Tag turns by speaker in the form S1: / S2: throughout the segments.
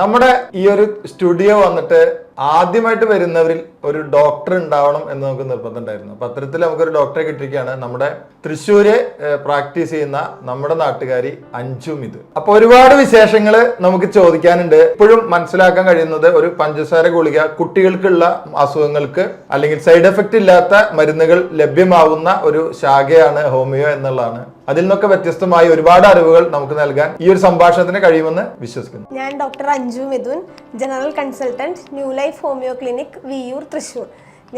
S1: നമ്മുടെ ഈ ഒരു സ്റ്റുഡിയോ വന്നിട്ട് ആദ്യമായിട്ട് വരുന്നവരിൽ ഒരു ഡോക്ടർ ഉണ്ടാവണം എന്ന് നമുക്ക് നിർബന്ധമുണ്ടായിരുന്നു. അപ്പൊ അത്തരത്തിൽ നമുക്കൊരു ഡോക്ടറെ കിട്ടിയിരിക്കുകയാണ്. നമ്മുടെ തൃശ്ശൂര് പ്രാക്ടീസ് ചെയ്യുന്ന നമ്മുടെ നാട്ടുകാരി അഞ്ജു മിഥുൻ. അപ്പൊ ഒരുപാട് വിശേഷങ്ങൾ നമുക്ക് ചോദിക്കാനുണ്ട്. ഇപ്പോഴും മനസ്സിലാക്കാൻ കഴിയുന്നത് ഒരു പഞ്ചസാര ഗുളിക കുട്ടികൾക്കുള്ള അസുഖങ്ങൾക്ക് അല്ലെങ്കിൽ സൈഡ് എഫക്റ്റ് ഇല്ലാത്ത മരുന്നുകൾ ലഭ്യമാവുന്ന ഒരു ശാഖയാണ് ഹോമിയോ എന്നുള്ളതാണ്. അതിൽ നിന്നൊക്കെ വ്യത്യസ്തമായി ഒരുപാട് അറിവുകൾ നമുക്ക് നൽകാൻ ഈ ഒരു സംഭാഷണത്തിന് കഴിയുമെന്ന് വിശ്വസിക്കുന്നു.
S2: ഞാൻ doctor Anju Mithun, general consultant, new life homeo clinic, Viyyur, Thrissur.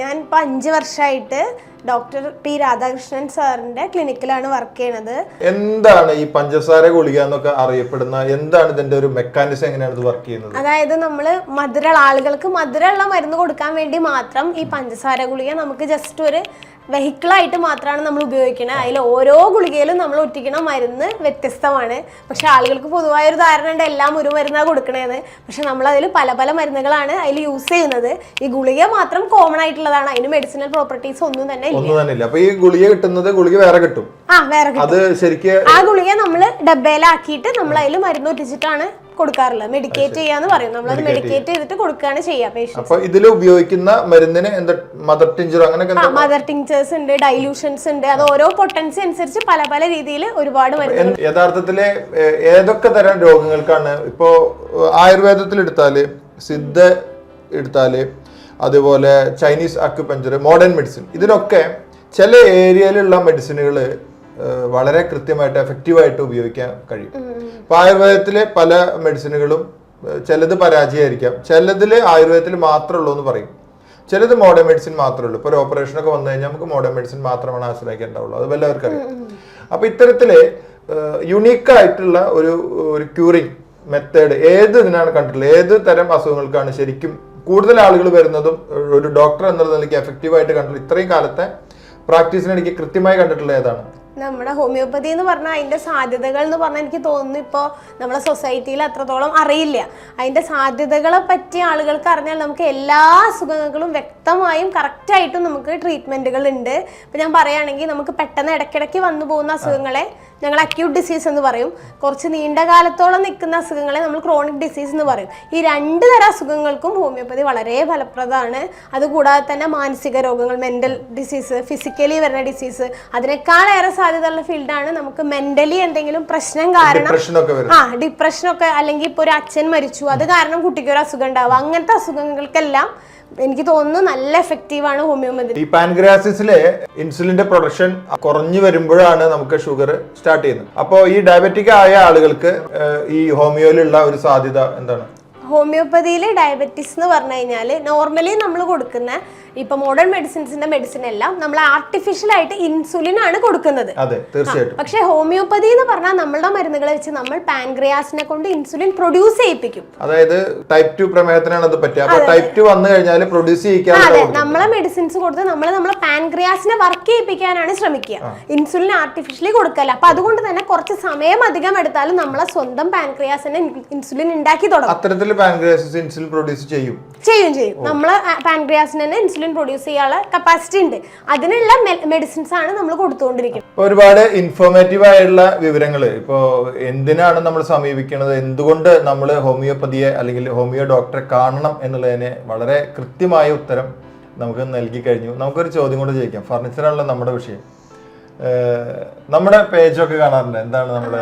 S2: ഞാൻ ഇപ്പോൾ 5 വർഷമായിട്ട് ഡോക്ടർ പി രാധാകൃഷ്ണൻ സാറിന്റെ ക്ലിനിക്കിലാണ് വർക്ക് ചെയ്യണത്.
S1: എന്താണ് ഈ പഞ്ചസാര ഗുളിക എന്നൊക്കെ അറിയപ്പെടുന്ന, എന്താണ് ഇതിന്റെ ഒരു മെക്കാനിസം, എങ്ങനെയാണ് ഇത് വർക്ക് ചെയ്യുന്നത്?
S2: അതായത് നമ്മൾ ആളുകൾക്ക് മധുരമുള്ള മരുന്ന് കൊടുക്കാൻ വേണ്ടി മാത്രം ഈ പഞ്ചസാര ഗുളിക നമുക്ക് ജസ്റ്റ് ഒരു വെഹിക്കിളായിട്ട് മാത്രമാണ് നമ്മൾ ഉപയോഗിക്കുന്നത്. അതിൽ ഓരോ ഗുളികയിലും നമ്മൾ ഒറ്റിക്കുന്ന മരുന്ന് വ്യത്യസ്തമാണ്. പക്ഷെ ആളുകൾക്ക് പൊതുവായൊരു ധാരണ ഉണ്ട് എല്ലാം ഒരു മരുന്നാണ് കൊടുക്കണേന്ന്. പക്ഷെ നമ്മൾ അതിൽ പല പല മരുന്നുകളാണ് അതിൽ യൂസ് ചെയ്യുന്നത്. ഈ ഗുളിക മാത്രം കോമൺ ആയിട്ടുള്ളതാണ്, അതിന് മെഡിസിനൽ പ്രോപ്പർട്ടീസ് ഒന്നും തന്നെ
S1: ഇല്ല. അപ്പൊ ഈ ഗുളിക കിട്ടുന്നത് ഗുളിക വേറെ കിട്ടും.
S2: വേറെ
S1: അത് ശരിക്കും
S2: ആ ഗുളിക നമ്മൾ ഡബ്ബയിലാക്കിയിട്ട് നമ്മൾ അതിൽ മരുന്ന് ഒറ്റിച്ചിട്ടാണ് കൊടുക്കാറില്ല. മെഡിക്കേറ്റ് ചെയ്യാന്ന് പറയും. നമ്മളത് മെഡിക്കേറ്റ് ചെയ്തിട്ട് കൊടുക്കുകയാണ് ചെയ്യുക.
S1: അപ്പൊ ഇതിൽ ഉപയോഗിക്കുന്ന മരുന്നിന് എന്താ മദർ ടിഞ്ചർ അങ്ങനെയൊക്കെ
S2: മദർ ടിഞ്ചേഴ്സ് ഉണ്ട്, ഡൈലൂഷൻസ് ഉണ്ട്. അത് ഓരോ പൊട്ടൻസി അനുസരിച്ച് പല പല രീതിയിൽ ഒരുപാട് മരുന്നുകൾ.
S1: യഥാർത്ഥത്തില് ഏതൊക്കെ തരം രോഗങ്ങൾക്കാണ് ഇപ്പോ ആയുർവേദത്തിൽ എടുത്താല്, സിദ്ധ എടുത്താല്, അതുപോലെ ചൈനീസ് അക്യുപഞ്ചർ, മോഡേൺ മെഡിസിൻ, ഇതിലൊക്കെ ചില ഏരിയയിലുള്ള മെഡിസിനുകൾ വളരെ കൃത്യമായിട്ട് എഫക്റ്റീവായിട്ട് ഉപയോഗിക്കാൻ കഴിയും. ഇപ്പൊ ആയുർവേദത്തിലെ പല മെഡിസിനുകളും ചിലത് പരാജയമായിരിക്കാം, ചിലതില് ആയുർവേദത്തിൽ മാത്രമേ ഉള്ളൂ എന്ന് പറയും, ചിലത് മോഡേൺ മെഡിസിൻ മാത്രമേ ഉള്ളൂ. ഇപ്പൊ ഒരു ഓപ്പറേഷനൊക്കെ വന്നു കഴിഞ്ഞാൽ നമുക്ക് മോഡേൺ മെഡിസിൻ മാത്രമാണ് ആശ്രയിക്കേണ്ടാവുള്ളൂ. അത് എല്ലാവർക്കും അറിയാം. അപ്പൊ ഇത്തരത്തില് യുണീക്കായിട്ടുള്ള ഒരു ക്യൂറിങ് മെത്തേഡ് ഏത് ഇതിനാണ് കണ്ടിട്ടുള്ളത്? ഏത് തരം അസുഖങ്ങൾക്കാണ് ശരിക്കും കൂടുതൽ ആളുകൾ വരുന്നതും ഒരു ഡോക്ടർ എന്നുള്ള നിലയ്ക്ക് എഫക്റ്റീവായിട്ട് കണ്ടിട്ടുള്ള ഇത്രയും കാലത്തെ പ്രാക്ടീസിനിടയ്ക്ക് കൃത്യമായി കണ്ടിട്ടുള്ള ഏതാണ്?
S2: നമ്മുടെ ഹോമിയോപ്പതി എന്ന് പറഞ്ഞാൽ അതിന്റെ സാധ്യതകൾ എന്ന് പറഞ്ഞാൽ എനിക്ക് തോന്നുന്നു ഇപ്പോൾ നമ്മുടെ സൊസൈറ്റിയിൽ അത്രത്തോളം അറിയില്ല. അതിന്റെ സാധ്യതകളെ പറ്റി ആളുകൾക്ക് അറിഞ്ഞാൽ നമുക്ക് എല്ലാ അസുഖങ്ങളും വ്യക്തമായും കറക്റ്റായിട്ടും നമുക്ക് ട്രീറ്റ്മെന്റുകൾ ഉണ്ട്. ഇപ്പം ഞാൻ പറയുകയാണെങ്കിൽ നമുക്ക് പെട്ടെന്ന് ഇടയ്ക്കിടയ്ക്ക് വന്നു പോകുന്ന അസുഖങ്ങളെ ഞങ്ങൾ അക്യൂട്ട് ഡിസീസ് എന്ന് പറയും. കുറച്ച് നീണ്ട കാലത്തോളം നിൽക്കുന്ന അസുഖങ്ങളെ നമ്മൾ ക്രോണിക് ഡിസീസ് എന്ന് പറയും. ഈ 2 തരം അസുഖങ്ങൾക്കും ഹോമിയോപ്പതി വളരെ ഫലപ്രദമാണ്. അതുകൂടാതെ തന്നെ മാനസിക രോഗങ്ങൾ, മെന്റൽ ഡിസീസ്, ഫിസിക്കലി വരുന്ന ഡിസീസ്, അതിനേക്കാളേറെ സാധ്യതയുള്ള ഫീൽഡാണ്. നമുക്ക് മെന്റലി എന്തെങ്കിലും പ്രശ്നം കാരണം ഡിപ്രഷനൊക്കെ, അല്ലെങ്കിൽ ഇപ്പോൾ ഒരു അച്ഛൻ മരിച്ചു അത് കാരണം കുട്ടിക്ക് ഒരു അസുഖം ഉണ്ടാവുക, അങ്ങനത്തെ അസുഖങ്ങൾക്കെല്ലാം എനിക്ക് തോന്നുന്നു നല്ല എഫക്റ്റീവാണ് ഹോമിയോപ്പതി.
S1: ഈ പാൻക്രിയാസിസിലെ ഇൻസുലിന്റെ പ്രൊഡക്ഷൻ കുറഞ്ഞു വരുമ്പോഴാണ് നമുക്ക് ഷുഗർ സ്റ്റാർട്ട് ചെയ്യുന്നത്. അപ്പോൾ ഈ ഡയബറ്റിക് ആയ ആളുകൾക്ക് ഈ ഹോമിയോയിലുള്ള ഒരു സാധ്യത എന്താണ്?
S2: ഹോമിയോപ്പതിയിൽ ഡയബറ്റീസ് എന്ന് പറഞ്ഞു കഴിഞ്ഞാൽ നോർമലി നമ്മൾ കൊടുക്കുന്ന ഇപ്പൊ മോഡേൺ മെഡിസിൻ എല്ലാം നമ്മൾ ആർട്ടിഫിഷ്യൽ ആയിട്ട് ഇൻസുലിൻ ആണ് കൊടുക്കുന്നത്. പക്ഷെ ഹോമിയോപ്പതി എന്ന് പറഞ്ഞാൽ നമ്മളുടെ മരുന്നുകൾ വെച്ച് നമ്മൾ പാൻക്രിയാസിനെ കൊണ്ട് ഇൻസുലിൻ പ്രൊഡ്യൂസ് ചെയ്യിപ്പിക്കും.
S1: അതായത് ടൈപ്പ് 2 പ്രമേഹത്തിനാണ് അത് പറ്റുക. അപ്പോൾ ടൈപ്പ് 2 വന്നു കഴിഞ്ഞാൽ പ്രൊഡ്യൂസ് ചെയ്യിക്കാൻ
S2: നമ്മളെ മെഡിസിൻസ് കൊടുത്ത് നമ്മളെ പാൻക്രിയാസിനെ വർക്ക് ചെയ്യിപ്പിക്കാനാണ് ശ്രമിക്കുക. ഇൻസുലിൻ ആർട്ടിഫിഷ്യലി കൊടുക്കല്ല. അപ്പൊ അതുകൊണ്ട് തന്നെ കുറച്ച് സമയം അധികം എടുത്താലും നമ്മളെ സ്വന്തം പാൻക്രിയാസിനെ ഇൻസുലിൻ ഉണ്ടാക്കി തുടങ്ങും.
S1: അത്തരത്തിൽ പാൻക്രിയാസ് ഇൻസുലിൻ പ്രൊഡ്യൂസ് ചെയ്യും.
S2: നമ്മളെ പാൻക്രിയാസിന് തന്നെ ഇൻസുലിൻ പ്രൊഡ്യൂസ് ചെയ്യാനുള്ള കപ്പാസിറ്റി ഉണ്ട്. അതിനുള്ള മെഡിസിൻസ് ആണ് നമ്മൾ കൊടുത്തുകൊണ്ടിരിക്കുന്നത്.
S1: ഒരുപാട് ഇൻഫോർമേറ്റീവ് ആയിട്ടുള്ള വിവരങ്ങൾ ഇപ്പോ എന്തിനാണ് നമ്മൾ സമീപിക്കുന്നത്, എന്തുകൊണ്ട് നമ്മൾ ഹോമിയോപ്പതിയെ അല്ലെങ്കിൽ ഹോമിയോ ഡോക്ടറെ കാണണം എന്നുള്ളതിന് വളരെ കൃത്യമായ ഉത്തരം നമുക്ക് നൽകി കഴിഞ്ഞു. നമുക്കൊരു ചോദ്യം കൊണ്ട് ചോദിക്കാം. ഫർണിച്ചറാണല്ലോ നമ്മുടെ വിഷയം. നമ്മുടെ പേജൊക്കെ കാണാറുണ്ട്. എന്താണ് നമ്മുടെ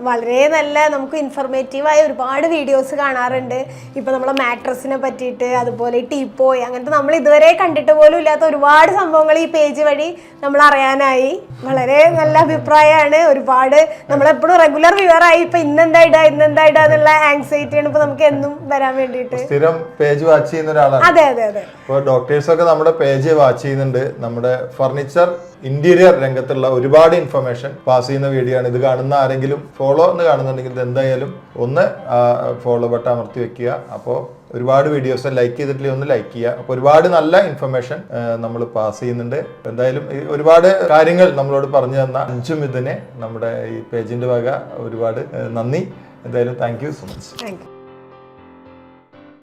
S2: വളരെ നല്ല നമുക്ക് ഇൻഫോർമേറ്റീവായ ഒരുപാട് വീഡിയോസ് കാണാറുണ്ട്. ഇപ്പൊ നമ്മളെ മാട്രസിനെ പറ്റിയിട്ട്, അതുപോലെ ടീപ്പോയ്, അങ്ങനത്തെ നമ്മൾ ഇതുവരെ കണ്ടിട്ട് പോലും ഇല്ലാത്ത ഒരുപാട് സംഭവങ്ങൾ ഈ പേജ് വഴി നമ്മൾ അറിയാനായി. വളരെ നല്ല അഭിപ്രായമാണ്. ഒരുപാട് നമ്മളെപ്പോഴും റെഗുലർ വ്യൂവറായി. ഇപ്പൊ ഇന്നെന്താ എന്നുള്ള ആങ്സൈറ്റിയാണ് ഇപ്പൊ നമുക്ക് എന്നും വരാൻ വേണ്ടിയിട്ട്.
S1: സ്ഥിരം പേജ് വാച്ച് ചെയ്യുന്ന ഒരാളാണ്.
S2: അതെ അതെ അതെ.
S1: ഇപ്പോൾ ഡോക്ടേഴ്സ് ഒക്കെ നമ്മുടെ പേജ് വാച്ച് ചെയ്യുന്നുണ്ട്. നമ്മുടെ ഫർണിച്ചർ ഇന്റീരിയർ രംഗത്തുള്ള ഒരുപാട് ഇൻഫർമേഷൻ പാസ് ചെയ്യുന്ന വീഡിയോ ആണ്. ഇത് കാണുന്ന ആരെങ്കിലും ഫോളോ എന്ന് കാണുന്നുണ്ടെങ്കിൽ ഇത് എന്തായാലും ഒന്ന് ഫോളോ ബട്ടൺ അമർത്തി വെക്കുക. അപ്പോൾ ഒരുപാട് വീഡിയോസ് ലൈക്ക് ചെയ്തിട്ടില്ല ഒന്ന് ലൈക്ക് ചെയ്യുക. അപ്പോൾ ഒരുപാട് നല്ല ഇൻഫർമേഷൻ നമ്മൾ പാസ് ചെയ്യുന്നുണ്ട്. എന്തായാലും ഒരുപാട് കാര്യങ്ങൾ നമ്മളോട് പറഞ്ഞു തന്ന അഞ്ജു മിഥുനെ നമ്മുടെ ഈ പേജിന്റെ വക ഒരുപാട് നന്ദി. എന്തായാലും താങ്ക് യു സോ മച്ച്.